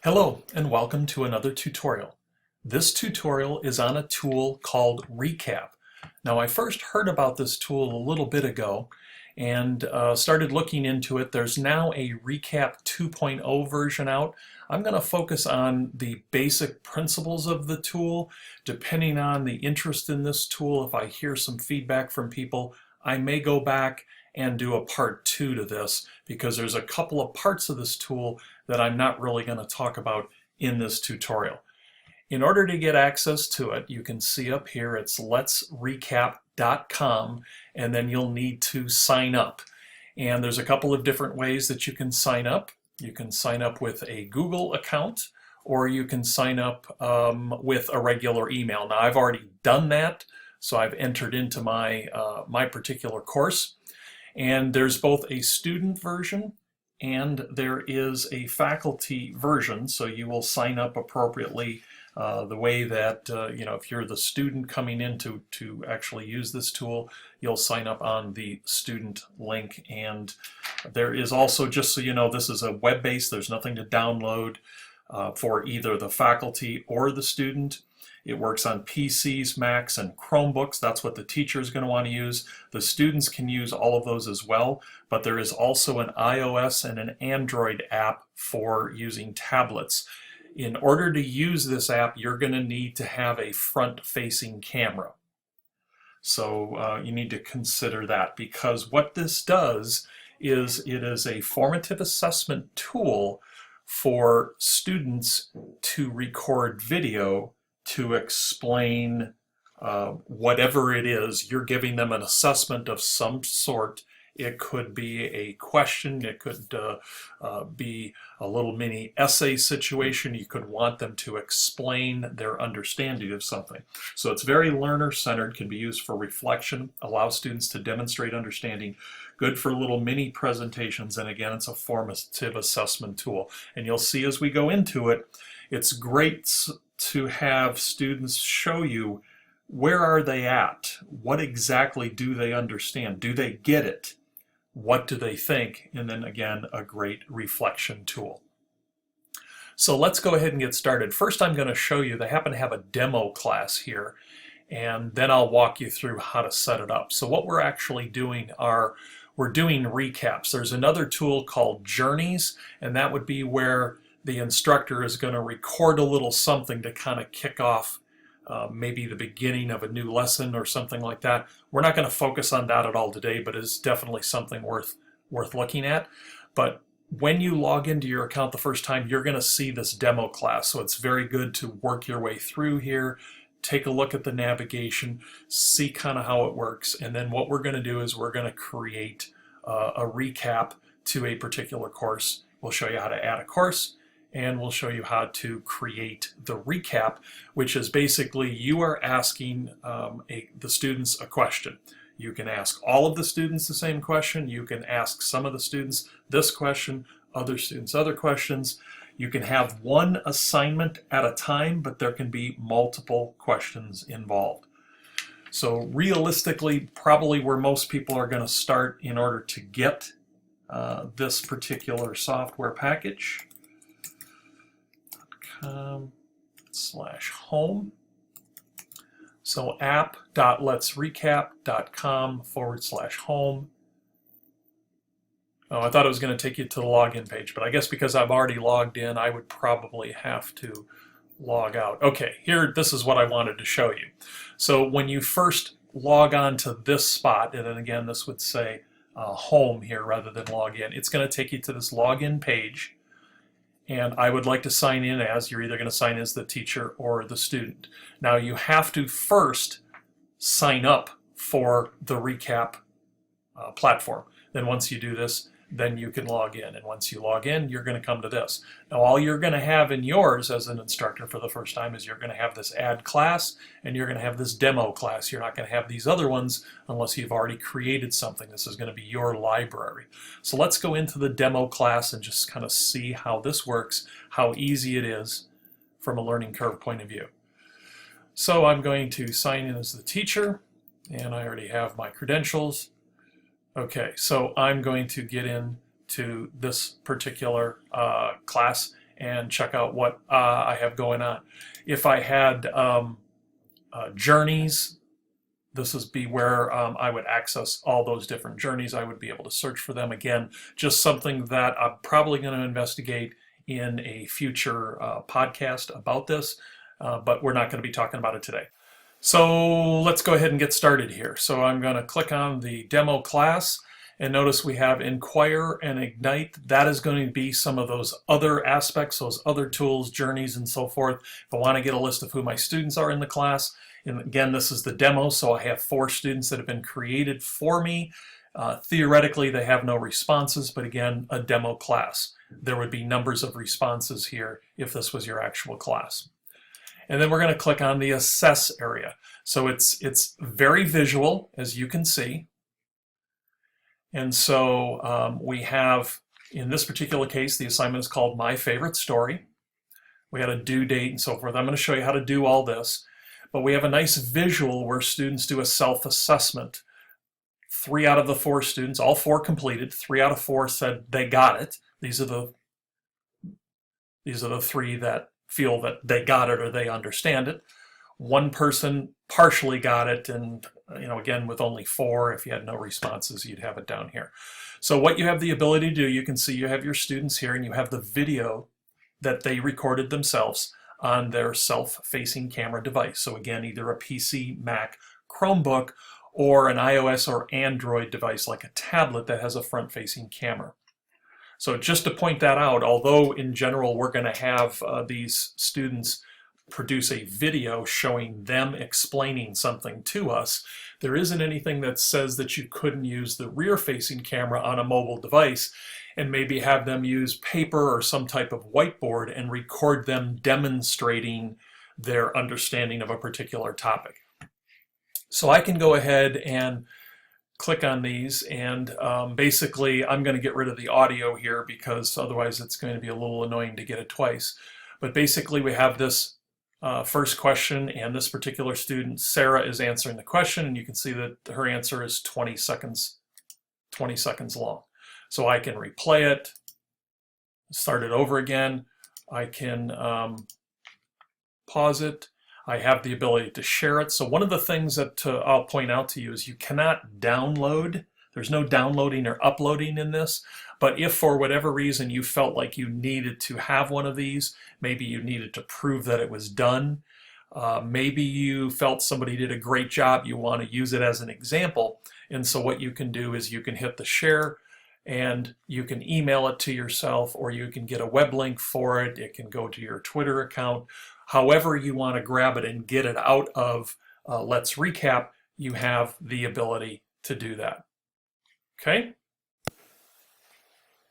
Hello and welcome to another tutorial. This tutorial is on a tool called Recap. Now I first heard about this tool a little bit ago and started looking into it. There's now a Recap 2.0 version out. I'm going to focus on the basic principles of the tool. Depending on the interest in this tool, if I hear some feedback from people, I may go back and do a part 2 to this because there's a couple of parts of this tool that I'm not really going to talk about in this tutorial. In order to get access to it, you can see up here it's letsrecap.com, and then you'll need to sign up. And there's a couple of different ways that you can sign up. You can sign up with a Google account, or you can sign up with a regular email. Now I've already done that, so I've entered into my my particular course. And there's both a student version and there is a faculty version, so you will sign up appropriately the way that, if you're the student coming in to actually use this tool, you'll sign up on the student link. And there is also, just so you know, this is a web-based, there's nothing to download for either the faculty or the student. It works on PCs, Macs, and Chromebooks. That's what the teacher is going to want to use. The students can use all of those as well, but there is also an iOS and an Android app for using tablets. In order to use this app, you're going to need to have a front-facing camera. So you need to consider that, because what this does is it is a formative assessment tool for students to record video to explain whatever it is. You're giving them an assessment of some sort. It could be a question, it could be a little mini essay situation. You could want them to explain their understanding of something. So it's very learner-centered, can be used for reflection, allow students to demonstrate understanding, good for little mini presentations, and again, it's a formative assessment tool. And you'll see as we go into it, it's great to have students show you where are they at, what exactly do they understand, do they get it, what do they think, and then again a great reflection tool. So let's go ahead and get started. First I'm going to show you, they happen to have a demo class here, and then I'll walk you through how to set it up. So what we're actually doing we're doing recaps. There's another tool called Journeys, and that would be where the instructor is going to record a little something to kind of kick off maybe the beginning of a new lesson or something like that. We're not going to focus on that at all today, but it's definitely something worth looking at. But when you log into your account the first time, you're going to see this demo class. So it's very good to work your way through here, take a look at the navigation, see kind of how it works. And then what we're going to do is we're going to create a recap to a particular course. We'll show you how to add a course, and we'll show you how to create the recap, which is basically you are asking the students a question. You can ask all of the students the same question. You can ask some of the students this question, other students other questions. You can have one assignment at a time, but there can be multiple questions involved. So realistically, probably where most people are going to start in order to get this particular software package. /home. So app.letsrecap.com/home. Oh, I thought it was going to take you to the login page, but I guess because I've already logged in, I would probably have to log out. Okay, here, this is what I wanted to show you. So when you first log on to this spot, and then again, this would say home here rather than log in, it's going to take you to this login page. And I would like to sign in as, you're either going to sign as the teacher or the student. Now you have to first sign up for the recap platform. Then once you do this, then you can log in. And once you log in, you're going to come to this. Now all you're going to have in yours as an instructor for the first time is you're going to have this add class and you're going to have this demo class. You're not going to have these other ones unless you've already created something. This is going to be your library. So let's go into the demo class and just kind of see how this works, how easy it is from a learning curve point of view. So I'm going to sign in as the teacher, and I already have my credentials. Okay, so I'm going to get into this particular class, and check out what I have going on. If I had journeys, this would be where I would access all those different journeys. I would be able to search for them. Again, just something that I'm probably going to investigate in a future podcast about this, but we're not going to be talking about it today. So let's go ahead and get started here. So I'm going to click on the demo class, and notice we have Inquire and Ignite. That is going to be some of those other aspects, those other tools, journeys, and so forth. If I want to get a list of who my students are in the class, and again, this is the demo, so I have 4 students that have been created for me. Theoretically, they have no responses, but again, a demo class. There would be numbers of responses here if this was your actual class. And then we're going to click on the Assess area. So it's very visual, as you can see. And so we have, in this particular case, the assignment is called My Favorite Story. We had a due date and so forth. I'm going to show you how to do all this. But we have a nice visual where students do a self-assessment. 3 out of the 4 students, all 4 completed. 3 out of 4 said they got it. These are the 3 that feel that they got it or they understand it. 1 person partially got it, and again, with only 4, if you had no responses, you'd have it down here. So what you have the ability to do, you can see you have your students here, and you have the video that they recorded themselves on their self-facing camera device. So again, either a PC, Mac, Chromebook, or an iOS or Android device like a tablet that has a front-facing camera. So just to point that out, although in general we're going to have these students produce a video showing them explaining something to us, there isn't anything that says that you couldn't use the rear-facing camera on a mobile device and maybe have them use paper or some type of whiteboard and record them demonstrating their understanding of a particular topic. So I can go ahead and click on these, and basically I'm going to get rid of the audio here because otherwise it's going to be a little annoying to get it twice. But basically we have this first question, and this particular student, Sarah, is answering the question, and you can see that her answer is 20 seconds long. So I can replay it, start it over again. I can pause it. I have the ability to share it. So one of the things that I'll point out to you is you cannot download. There's no downloading or uploading in this. But if for whatever reason you felt like you needed to have one of these, maybe you needed to prove that it was done, maybe you felt somebody did a great job, you want to use it as an example. And so what you can do is you can hit the share, and you can email it to yourself, or you can get a web link for it. It can go to your Twitter account. However you want to grab it and get it out of Let's Recap, you have the ability to do that. Okay?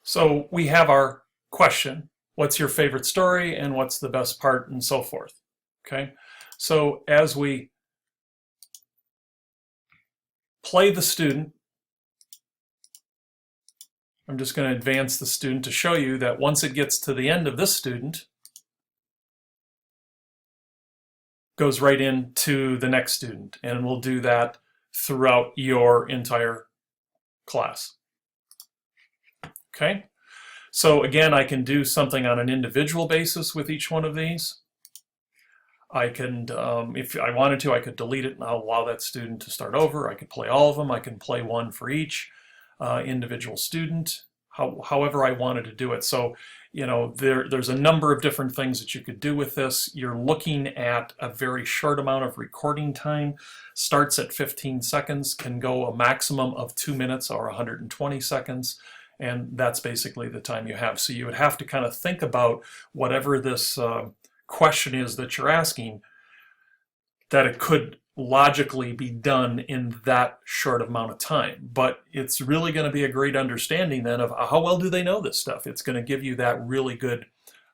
So we have our question. What's your favorite story, and what's the best part, and so forth. Okay? So as we play the student, I'm just going to advance the student to show you that once it gets to the end of this student, goes right into the next student, and we'll do that throughout your entire class. Okay, so again, I can do something on an individual basis with each one of these. I can, if I wanted to, I could delete it and I'll allow that student to start over. I could play all of them. I can play one for each individual student, however I wanted to do it. So, there's a number of different things that you could do with this. You're looking at a very short amount of recording time. Starts at 15 seconds, can go a maximum of 2 minutes or 120 seconds. And that's basically the time you have. So you would have to kind of think about whatever this question is that you're asking, that it could logically be done in that short amount of time. But it's really going to be a great understanding then of how well do they know this stuff. It's going to give you that really good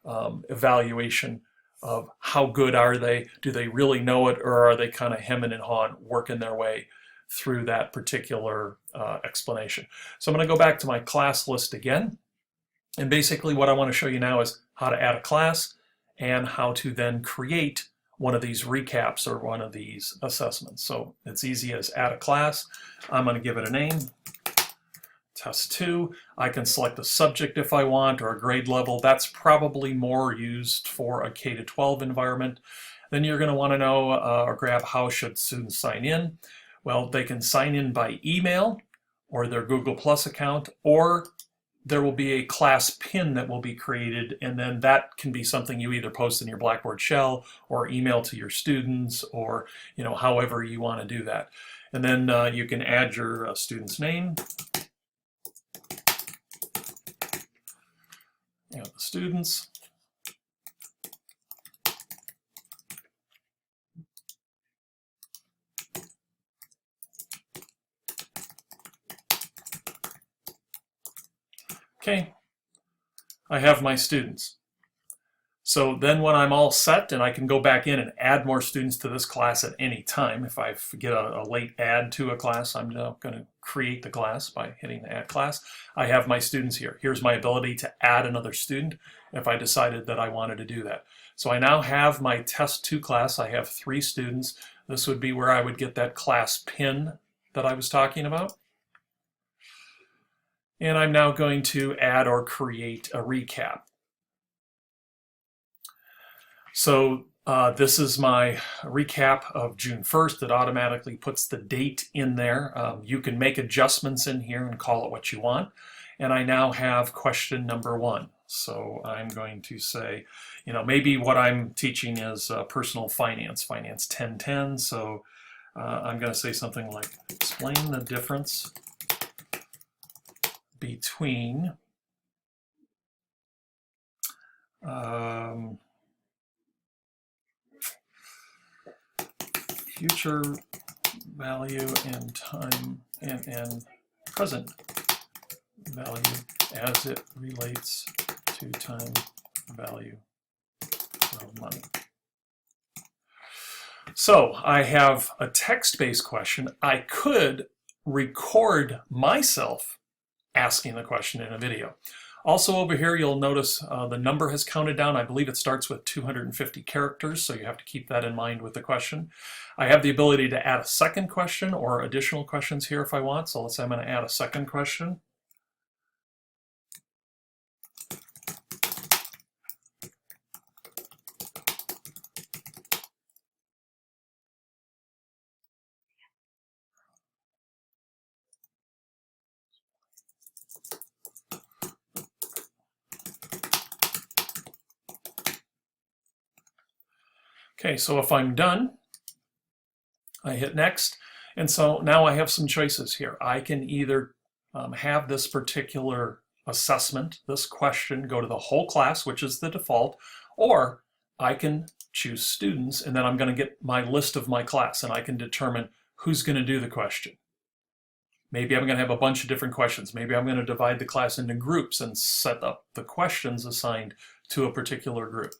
evaluation of how good are they, do they really know it, or are they kind of hemming and hawing, working their way through that particular explanation. So I'm going to go back to my class list again, and basically what I want to show you now is how to add a class and how to then create one of these recaps or one of these assessments. So it's easy as add a class. I'm going to give it a name, Test 2, I can select a subject if I want or a grade level. That's probably more used for a K-12 environment. Then you're going to want to know or grab how should students sign in. Well, they can sign in by email or their Google Plus account, or there will be a class pin that will be created, and then that can be something you either post in your Blackboard shell or email to your students, or however you want to do that. And then you can add your student's name, the students. Okay, I have my students. So then when I'm all set, and I can go back in and add more students to this class at any time. If I get a late add to a class, I'm now going to create the class by hitting the add class. I have my students here. Here's my ability to add another student if I decided that I wanted to do that. So I now have my test 2 class. I have 3 students. This would be where I would get that class pin that I was talking about. And I'm now going to add or create a recap. So this is my recap of June 1st. It automatically puts the date in there. You can make adjustments in here and call it what you want. And I now have question number 1. So I'm going to say, maybe what I'm teaching is personal finance, finance 1010. So I'm going to say something like, explain the difference between future value and time and present value as it relates to time value of money. So I have a text-based question. I could record myself asking the question in a video. Also over here, you'll notice the number has counted down. I believe it starts with 250 characters, so you have to keep that in mind with the question. I have the ability to add a second question or additional questions here if I want. So let's say I'm going to add a second question. Okay, so if I'm done, I hit next. And so now I have some choices here. I can either have this particular assessment, this question, go to the whole class, which is the default, or I can choose students, and then I'm going to get my list of my class, and I can determine who's going to do the question. Maybe I'm going to have a bunch of different questions. Maybe I'm going to divide the class into groups and set up the questions assigned to a particular group.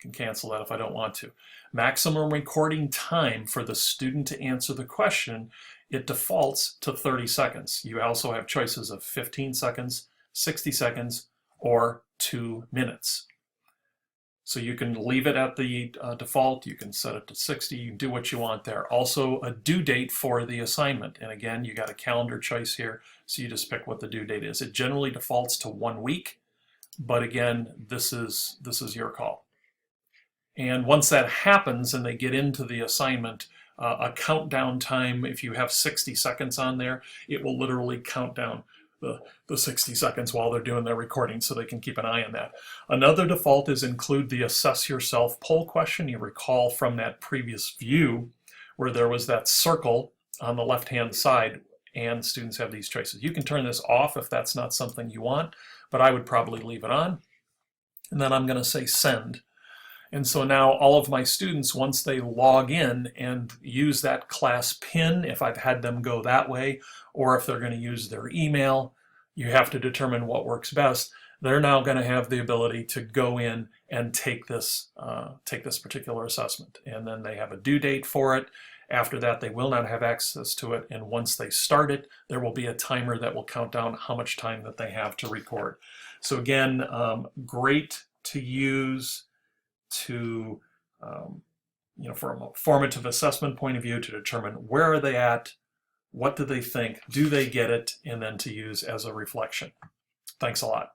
Can cancel that if I don't want to. Maximum recording time for the student to answer the question, it defaults to 30 seconds. You also have choices of 15 seconds, 60 seconds, or 2 minutes. So you can leave it at the default, you can set it to 60, you can do what you want there. Also a due date for the assignment. And again, you got a calendar choice here, so you just pick what the due date is. It generally defaults to 1 week, but again, this is your call. And once that happens and they get into the assignment, a countdown time, if you have 60 seconds on there, it will literally count down the 60 seconds while they're doing their recording, so they can keep an eye on that. Another default is include the assess yourself poll question. You recall from that previous view where there was that circle on the left-hand side, and students have these choices. You can turn this off if that's not something you want, but I would probably leave it on. And then I'm going to say send. And so now all of my students, once they log in and use that class pin, if I've had them go that way, or if they're going to use their email, you have to determine what works best. They're now going to have the ability to go in and take this particular assessment. And then they have a due date for it. After that, they will not have access to it. And once they start it, there will be a timer that will count down how much time that they have to record. So again, great to use to, from a formative assessment point of view, to determine where are they at, What do they think? Do they get it? And then to use as a reflection. Thanks a lot.